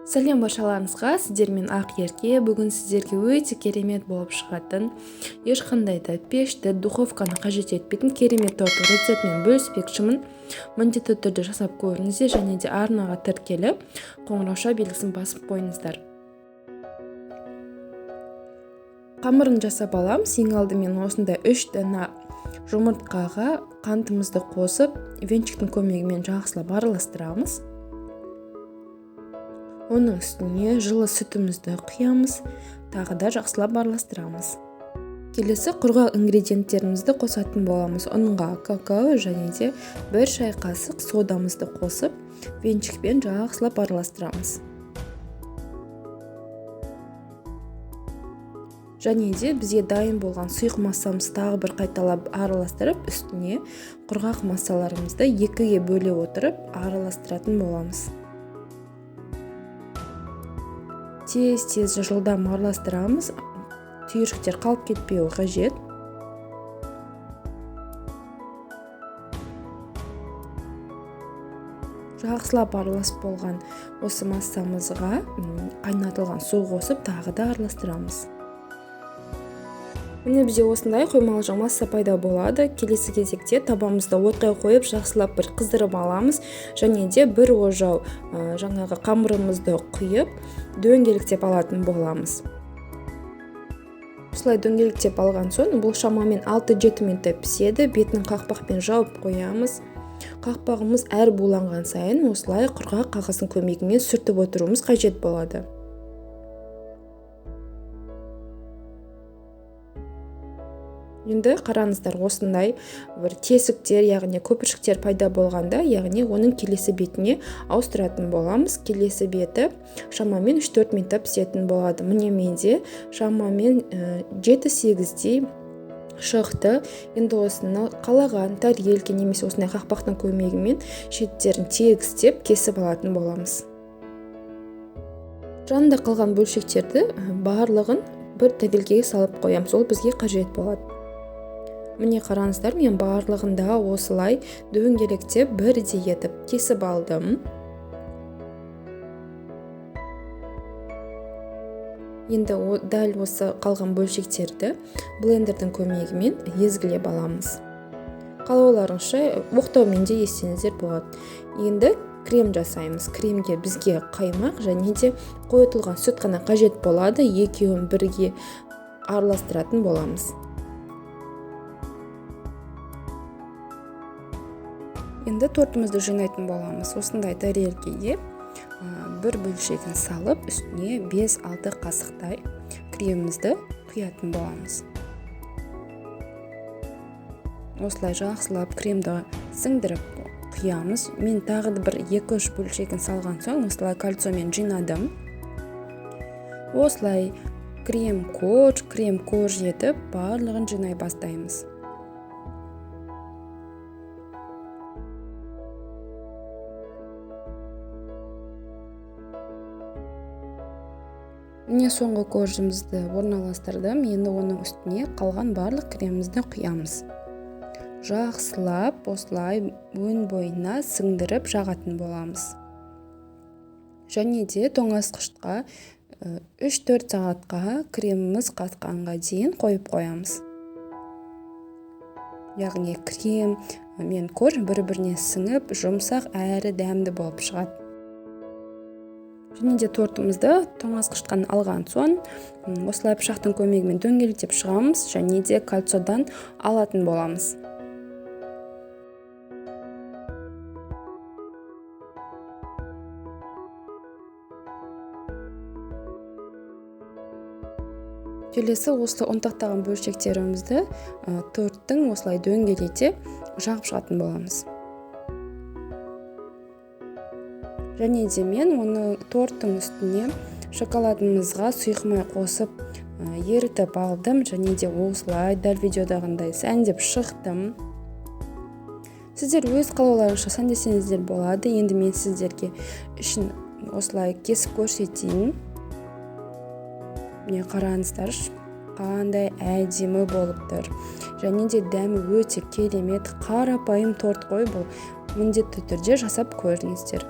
Сәлем баршаларыңызға, сіздермен Ақ Ерке. Бүгін сіздерге өте керемет болып шығатын, ешқандай да пешті, духовканы қажет етпейтін керемет торттың рецептімен бөліспекшімін. Міндетті түрде жасап көріңіздер және де арнаға тіркеліп, қоңырауша белгісін басып қойыңыздар. Қамырын жасап аламыз. Ең алдымен осындай 3 дана жұмыртқаға қантымызды қосып, венчиктің көмегімен жақсылап араластырамыз. Оның үстіне жылы сүтімізді құямыз, тағы да жақсылап араластырамыз. Келесі құрғақ ингредиенттерімізді қосатын боламыз. Ұнға какао және де 1 шай қасық содамызды қосып, венчикпен жақсылап араластырамыз. Және де бізге дайын болған сұйық массамыз тағы бір қайталап араластырып, үстіне құрғақ массаларымызды 2-ге бөле отырып араластыратын боламыз. Тез жылдам араластырамыз. Түйіршіктер қалып кетпеуі қажет. Жақсылап араласып болған осы массамызға қайнатылған су қосып, тағы да араластырамыз. Міне бізде осындай қоймалжың масса пайда болады. Келесі кезекте табамызды отқа қойып, жақсылап бір қыздырып аламыз. Және де бір ожау жаңағы қамырымызды құйып, дөңгелектеп алатын боламыз. Осылай дөңгелектеп алған соң, бұл шамамен 6-7 минутта піседі. Бетін қақпақпен жауып қоямыз. Қақпағымыз әр буланған сайын осылай құрғақ қағаздың көмегімен сүртіп отыруымыз қажет болады. Енді қараңыздар, осындай бір тесіктер, яғни көпіршіктер пайда болғанда, яғни оның келесі бетіне ауыстыратын боламыз. Келесі беті шамамен 3-4 минутта пісетін болады. Міне менде шамамен 7-8-дей шықты. Енді осыны қалаған тарелке немесе осындай қақпақтың көмегімен шеттерін тегістеп кесіп алатын боламыз. Жанында қалған бөлшектерді барлығын бір тарелкеге салып қоямыз. Ол бізге қажет болады. Міне қараңыздар, мен барлығында осылай дөңгелектеп бірдей етіп кесіп алдым. Енді дәл осы қалған бөлшектерді блендердің көмегімен езгілеп аламыз. Қалауларыңызша оқтаумен де естеңіздер болады. Енді крем жасаймыз. Кремге бізге қаймақ және де қойытылған сүт қана қажет болады. Екеуін бірге араластыратын боламыз. Енді тортымызды жинайтын боламыз. Осындай тарелкеге бір бөлшегін салып, үстіне 5-6 қасықтай кремімізді құятын боламыз. Осылай жақсылап кремді сіңдіріп құямыз. Мен тағы бір 2-3 бөлшегін салған соң, осылай кольцомен жинадым. Осылай крем-кож етіп, барлығын жинай бастаймыз. Міне соңғы кожымызды орналастырдым. Енді оның үстіне қалған барлық кремімізді құямыз. Жақсылап осылай өн бойына сіңдіріп жағатын боламыз. Және де тоңазытқышқа 3-4 сағатқа креміміз қатқанға дейін қойып қоямыз. Яғни крем мен кож бір-біріне сіңіп, жұмсақ әрі дәмді болып шығады. Және де тортымызды тоңазытқыштан алған соң, осылай пышақтың көмегімен дөңгелектеп шығамыз, және де кольцодан алатын боламыз. Келесі осы ұнтақтаған бөлшектерімізді торттың осылай дөңгелете жағып шығатын боламыз. Және де мен оны торттың үстіне шоколадымызға сұйық май қосып ерітіп алдым. Және де осылай дәл видеодағындай сәндеп шықтым. Сіздер өз қалауларыңызша сәндесеңіздер болады. Енді мен сіздерге үшін осылай кесіп көрсетейін. Міне қараңыздар, қандай әдемі болып тұр. Және де дәмі өте керемет, қарапайым торт қой бұл. Міндетті түрде жасап көріңіздер.